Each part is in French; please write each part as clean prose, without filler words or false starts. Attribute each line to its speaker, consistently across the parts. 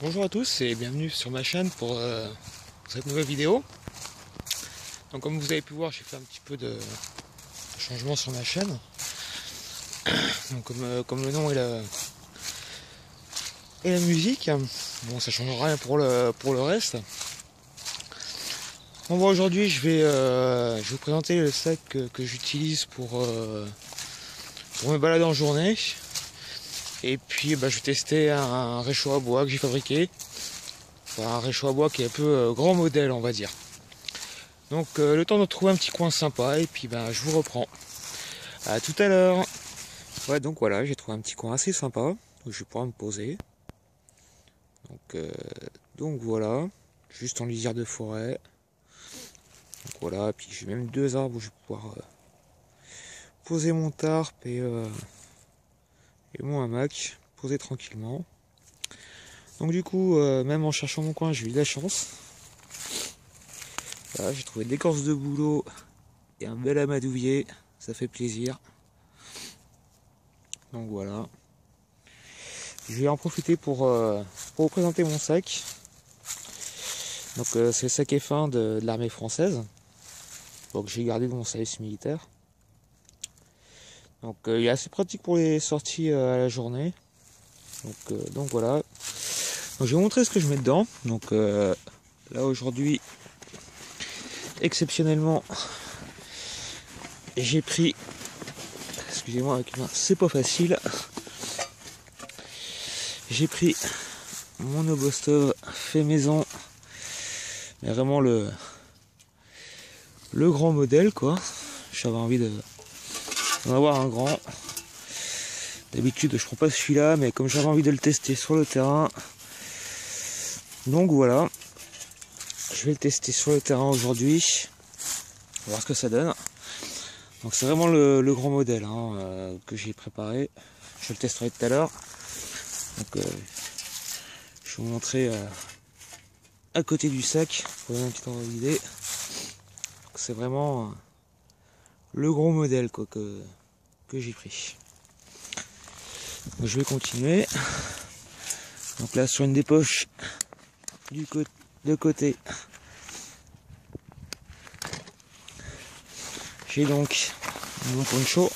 Speaker 1: Bonjour à tous et bienvenue sur ma chaîne pour cette nouvelle vidéo. Donc comme vous avez pu voir, j'ai fait un petit peu de changement sur ma chaîne. Donc comme le nom et la musique, bon ça change rien pour le reste. Bon, aujourd'hui je vais vous présenter le sac que j'utilise pour me balader en journée. Et puis je vais tester un réchaud à bois que j'ai fabriqué. Enfin, un réchaud à bois qui est un peu grand modèle, on va dire. Donc le temps de trouver un petit coin sympa et puis je vous reprends. À tout à l'heure. Ouais, donc voilà, j'ai trouvé un petit coin assez sympa où je vais pouvoir me poser. Donc voilà, juste en lisière de forêt. Donc voilà, puis j'ai même deux arbres où je vais pouvoir poser mon tarp et mon hamac, poser tranquillement. Donc du coup, même en cherchant mon coin, j'ai eu de la chance. Voilà, j'ai trouvé de l'écorce de bouleau et un bel amadouvier, ça fait plaisir. Donc voilà. Je vais en profiter pour vous présenter mon sac. Donc c'est le sac F1 de l'armée française. Donc j'ai gardé de mon service militaire. Donc il est assez pratique pour les sorties à la journée. Donc voilà. Donc, je vais vous montrer ce que je mets dedans. Donc là aujourd'hui, exceptionnellement, j'ai pris, excusez-moi avec une main, c'est pas facile. J'ai pris mon Obostov fait maison, mais vraiment le grand modèle quoi. J'avais envie d'en avoir un grand. D'habitude je prends pas celui-là, mais comme j'avais envie de le tester sur le terrain, donc voilà, je vais le tester sur le terrain aujourd'hui. On va voir ce que ça donne. Donc c'est vraiment le grand modèle que j'ai préparé. Je le testerai tout à l'heure. Donc je vais vous montrer à côté du sac pour donner un petit ordre d'idée. C'est vraiment le gros modèle quoi, que j'ai pris. Donc, je vais continuer. Donc là sur une des poches de côté, j'ai donc mon poncho.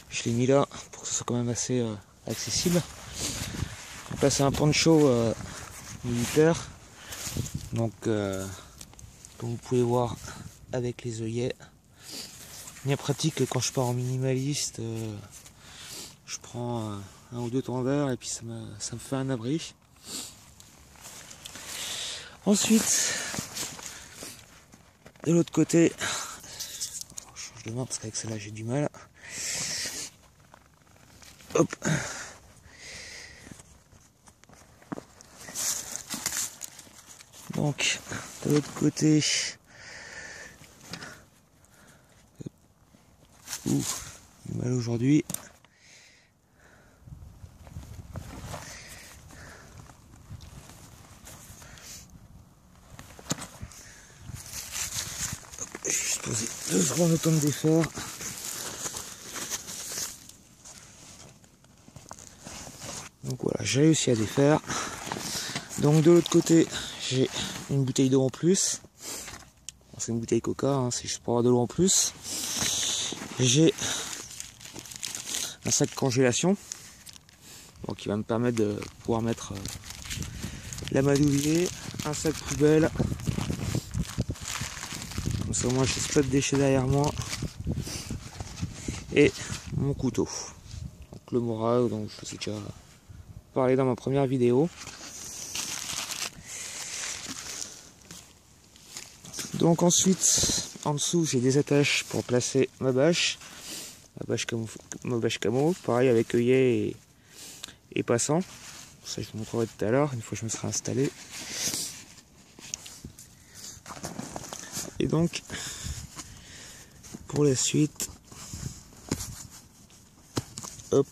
Speaker 1: Je l'ai mis là pour que ce soit quand même assez accessible. Donc là c'est un poncho militaire. Donc comme vous pouvez voir avec les œillets, bien pratique quand je pars en minimaliste. Je prends un ou deux tendeurs et puis ça me fait un abri. Ensuite, de l'autre côté, je change de main parce qu'avec celle-là j'ai du mal. Hop. Donc, de l'autre côté, j'ai mal aujourd'hui. Je vais juste poser 2 secondes le temps de défaire. Donc voilà, j'ai réussi à défaire. Donc de l'autre côté, j'ai une bouteille d'eau en plus. C'est une bouteille Coca, c'est juste pour avoir de l'eau en plus. J'ai un sac congélation, donc qui va me permettre de pouvoir mettre l'amadouvier, un sac poubelle. Comme ça, moi, j'ai pas de déchets derrière moi. Et mon couteau. Donc le Morao, donc je vous ai déjà parlé dans ma première vidéo. Donc ensuite, en dessous, j'ai des attaches pour placer ma bâche. Ma bâche camo, pareil avec œillet et passant. Ça, je vous montrerai tout à l'heure, une fois que je me serai installé. Et donc, pour la suite, hop.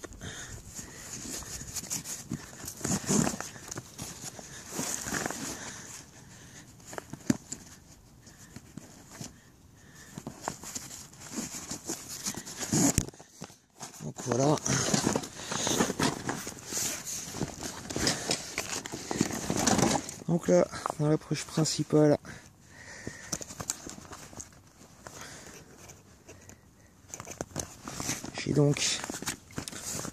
Speaker 1: Donc voilà. Donc là, dans l'approche principale, j'ai donc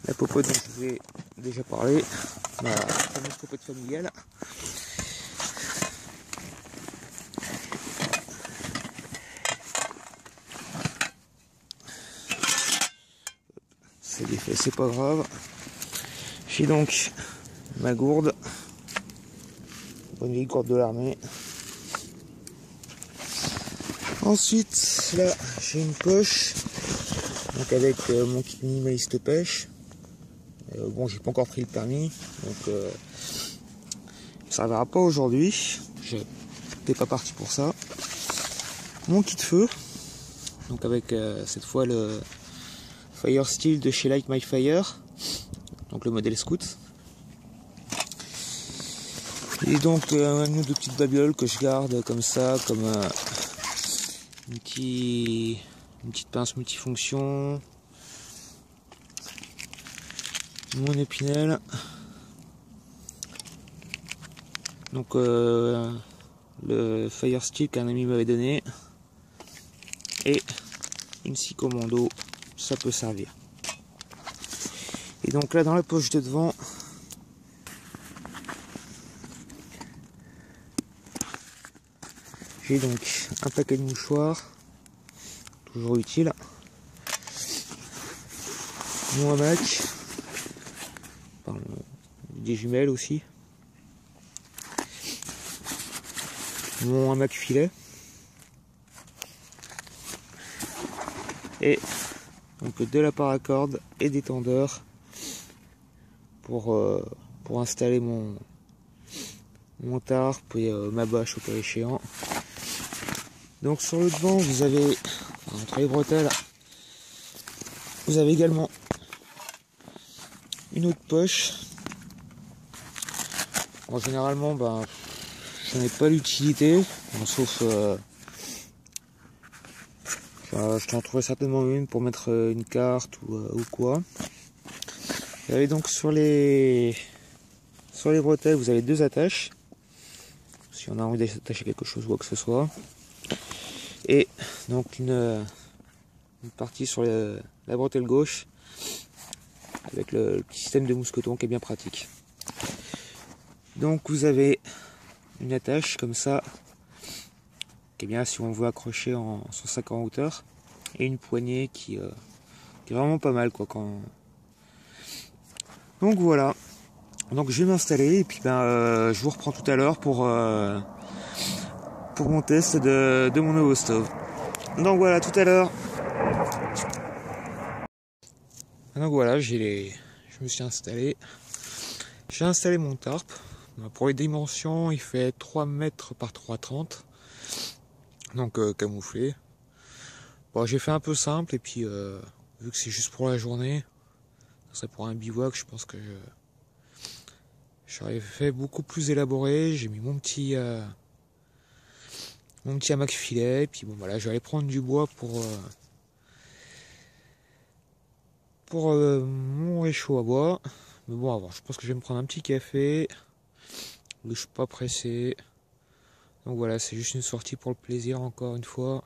Speaker 1: la popote dont je vous ai déjà parlé, ma fameuse popote familiale. C'est défait, c'est pas grave. J'ai donc ma gourde, bonne vieille gourde de l'armée. Ensuite, là, j'ai une poche, donc avec mon kit minimaliste pêche. Bon, j'ai pas encore pris le permis, donc ça ne servira pas aujourd'hui. Je n'étais pas parti pour ça. Mon kit feu, donc avec cette fois le Fire Steel de chez Light My Fire, donc le modèle scout. Et donc une ou deux petites babioles que je garde comme ça, comme une petite pince multifonction, mon épinel, donc le Fire Steel qu'un ami m'avait donné, et une scie commando, ça peut servir. Et donc là dans la poche de devant, j'ai donc un paquet de mouchoirs, toujours utile, mon hamac, des jumelles aussi, mon hamac filet, et donc de la paracorde et des tendeurs pour installer mon tarp et ma bâche au cas échéant. Donc sur le devant, vous avez, entre les bretelles, vous avez également une autre poche. Bon, généralement, ben, je n'en ai pas l'utilité, sauf je t'en trouverai certainement une pour mettre une carte ou quoi. Vous avez donc sur les bretelles, vous avez deux attaches, si on a envie d'attacher quelque chose ou quoi que ce soit. Et donc une partie sur la bretelle gauche avec le petit système de mousqueton qui est bien pratique. Donc vous avez une attache comme ça qui est bien si on veut accrocher son sac en hauteur, et une poignée qui est vraiment pas mal quoi quand. Donc voilà. Donc je vais m'installer et puis je vous reprends tout à l'heure pour mon test de mon nouveau stove. Donc voilà, tout à l'heure. Donc voilà, je me suis installé. J'ai installé mon tarp. Pour les dimensions, il fait 3 mètres par 3,30. Donc camouflé. Bon, j'ai fait un peu simple et puis vu que c'est juste pour la journée, ça serait pour un bivouac, je pense que j'aurais fait beaucoup plus élaboré. J'ai mis mon petit hamac filet, et puis bon voilà, je vais aller prendre du bois pour mon réchaud à bois. Mais bon, avant, je pense que je vais me prendre un petit café. Je suis pas pressé. Donc voilà, c'est juste une sortie pour le plaisir encore une fois.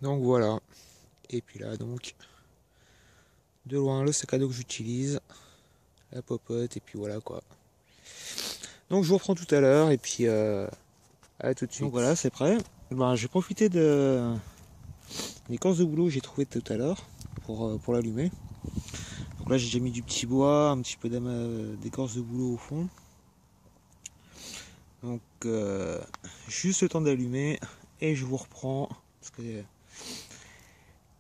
Speaker 1: Donc voilà. Et puis là donc, de loin le sac à dos que j'utilise, la popote, et puis voilà quoi. Donc je vous reprends tout à l'heure et puis à tout de suite. Donc voilà, c'est prêt. Ben, j'ai profité des écorces de bouleau que j'ai trouvé tout à l'heure pour l'allumer. Donc là j'ai déjà mis du petit bois, un petit peu d'écorce de bouleau au fond. Donc juste le temps d'allumer et je vous reprends parce que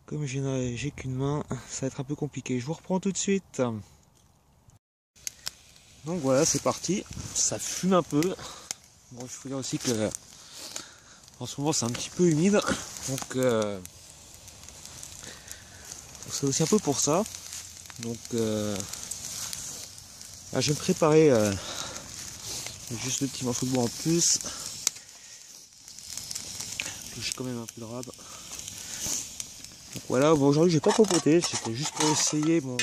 Speaker 1: comme j'ai qu'une main, ça va être un peu compliqué. Je vous reprends tout de suite. Donc voilà, c'est parti. Ça fume un peu. Bon, je faut dire aussi que en ce moment c'est un petit peu humide, donc c'est aussi un peu pour ça. Donc là, je vais me préparer juste le petit morceau de bois en plus. J'ai quand même un peu de rab. Donc voilà, bon, aujourd'hui j'ai pas popoté, c'était juste pour essayer mon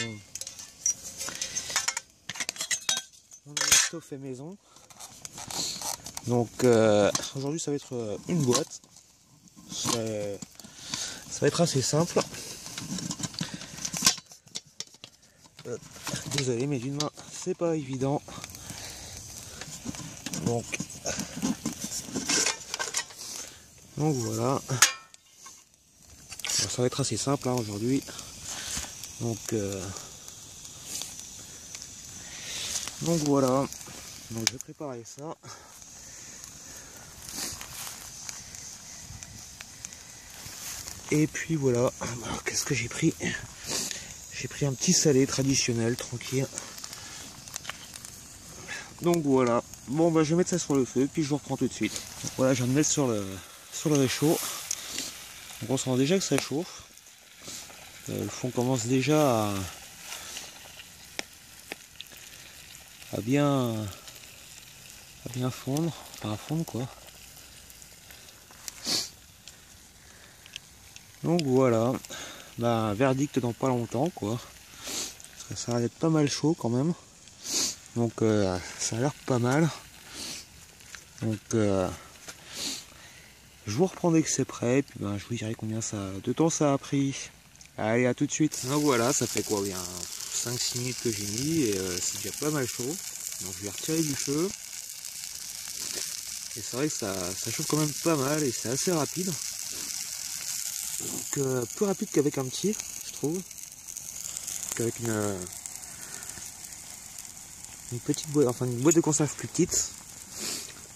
Speaker 1: stove fait maison. Donc aujourd'hui ça va être une boîte. Ça va être assez simple. Désolé, mais d'une main c'est pas évident. Donc voilà. Alors, ça va être assez simple hein, aujourd'hui. Donc voilà. Donc je vais préparer ça. Et puis voilà. Alors, qu'est-ce que j'ai pris? J'ai pris un petit salé traditionnel, tranquille. Donc voilà. Bon bah je vais mettre ça sur le feu, puis je vous reprends tout de suite. Donc, voilà, je viens de mettre sur le réchaud. Donc on sent déjà que ça chauffe. Le fond commence déjà à bien fondre. Enfin à fondre quoi. Donc voilà. Bah verdict dans pas longtemps quoi. Parce que ça va être pas mal chaud quand même. Donc ça a l'air pas mal. Donc je vous reprends dès que c'est prêt, puis ben, je vous dirai combien de temps ça a pris. Allez, à tout de suite. Donc voilà, ça fait quoi bien 5-6 minutes que j'ai mis et c'est déjà pas mal chaud. Donc je vais retirer du feu. Et c'est vrai que ça chauffe quand même pas mal et c'est assez rapide. Donc plus rapide qu'avec un petit, je trouve. Qu'avec une petite boîte, enfin une boîte de conserve plus petite.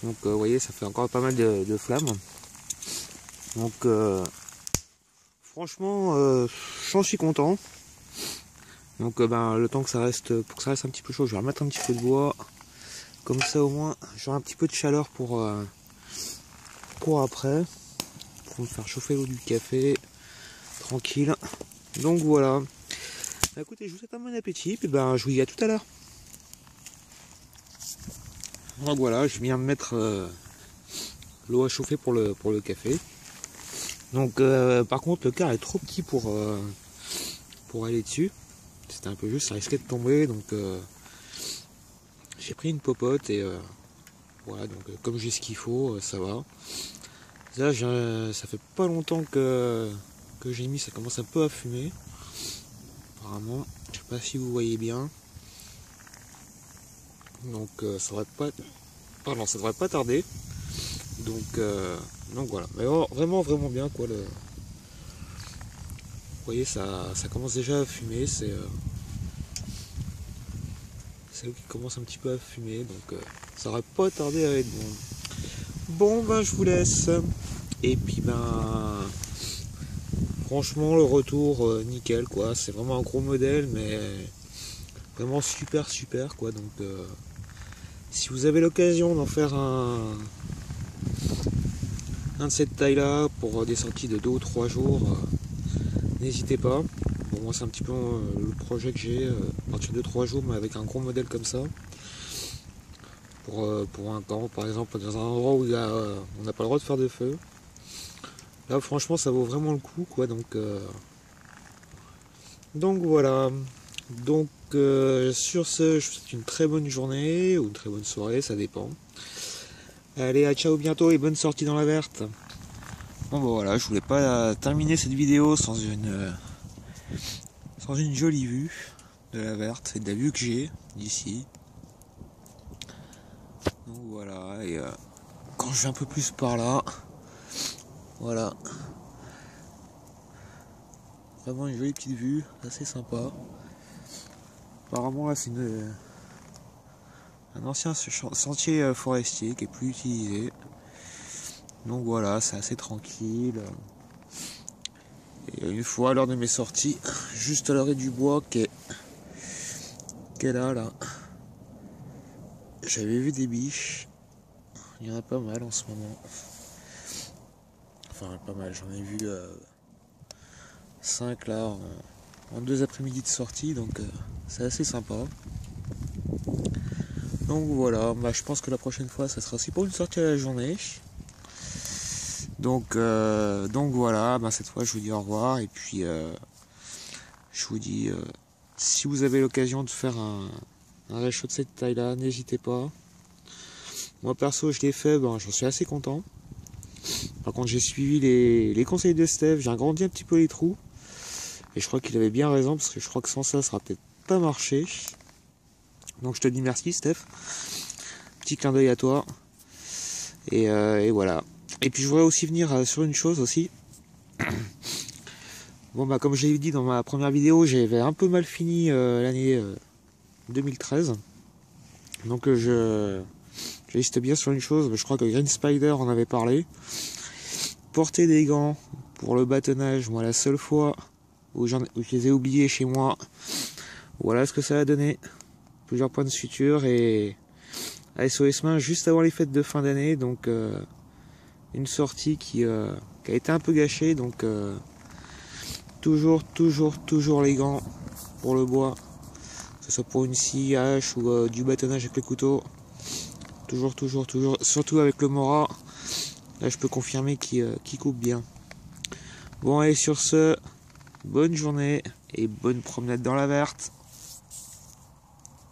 Speaker 1: Donc vous voyez, ça fait encore pas mal de flammes. Donc franchement j'en suis content. Donc ben, le temps que ça reste, pour que ça reste un petit peu chaud, je vais remettre un petit peu de bois. Comme ça au moins j'aurai un petit peu de chaleur pour après. Pour me faire chauffer l'eau du café. Tranquille. Donc voilà. Bah, écoutez, je vous souhaite un bon appétit. Et ben je vous dis à tout à l'heure. Donc voilà, je viens de mettre l'eau à chauffer pour le café. Donc par contre le quart est trop petit pour aller dessus. C'était un peu juste, ça risquait de tomber, donc j'ai pris une popote et voilà, donc comme j'ai ce qu'il faut, ça va. Là ça fait pas longtemps que j'ai mis, ça commence un peu à fumer. Apparemment, je sais pas si vous voyez bien. Donc ça devrait pas tarder. Donc voilà, mais vraiment bien quoi. Vous voyez, ça commence déjà à fumer, c'est l'eau qui commence un petit peu à fumer, donc ça aurait pas tardé à être bon. Bon ben je vous laisse. Et puis ben franchement le retour nickel quoi, c'est vraiment un gros modèle mais vraiment super quoi, donc si vous avez l'occasion d'en faire un de cette taille là pour des sorties de 2 ou 3 jours, n'hésitez pas. Bon, moi c'est un petit peu le projet que j'ai, à partir de 3 jours mais avec un gros modèle comme ça. Pour un camp par exemple, dans un endroit où on n'a pas le droit de faire de feu. Là franchement ça vaut vraiment le coup quoi, donc voilà. Donc sur ce, je vous souhaite une très bonne journée ou une très bonne soirée, ça dépend. Allez, à ciao, bientôt et bonne sortie dans la verte. Bon bah voilà, je voulais pas terminer cette vidéo sans une jolie vue de la verte et de la vue que j'ai d'ici. Donc voilà, et quand je vais un peu plus par là, voilà. Vraiment une jolie petite vue, assez sympa. Apparemment là c'est un ancien sentier forestier qui est plus utilisé. Donc voilà, c'est assez tranquille. Et une fois à l'heure de mes sorties, juste à l'orée du bois qui est là, j'avais vu des biches. Il y en a pas mal en ce moment. Enfin pas mal, j'en ai vu 5 là en 2 après-midi de sortie, donc c'est assez sympa. Donc voilà, bah, je pense que la prochaine fois ça sera aussi pour une sortie à la journée. Donc voilà, bah, cette fois je vous dis au revoir et puis je vous dis si vous avez l'occasion de faire un réchaud de cette taille là, n'hésitez pas. Moi perso je l'ai fait, ben, j'en suis assez content. Par contre j'ai suivi les conseils de Steph, j'ai agrandi un petit peu les trous. Et je crois qu'il avait bien raison, parce que je crois que sans ça, ça sera peut-être pas marché. Donc je te dis merci Steph. Petit clin d'œil à toi. Et voilà. Et puis je voudrais aussi venir sur une chose aussi. Bon bah comme je l'ai dit dans ma première vidéo, j'avais un peu mal fini l'année 2013. Donc j'insiste bien sur une chose, je crois que Green Spider en avait parlé. Porter des gants pour le bâtonnage, moi la seule fois où je les ai oubliés chez moi. Voilà ce que ça a donné. Plusieurs points de suture et SOS main juste avant les fêtes de fin d'année. Donc une sortie qui a été un peu gâchée. Donc toujours les gants pour le bois. Que ce soit pour une scie, hache ou du bâtonnage avec le couteau. Toujours. Surtout avec le Mora. Là je peux confirmer qu'il coupe bien. Bon allez sur ce, bonne journée et bonne promenade dans la verte.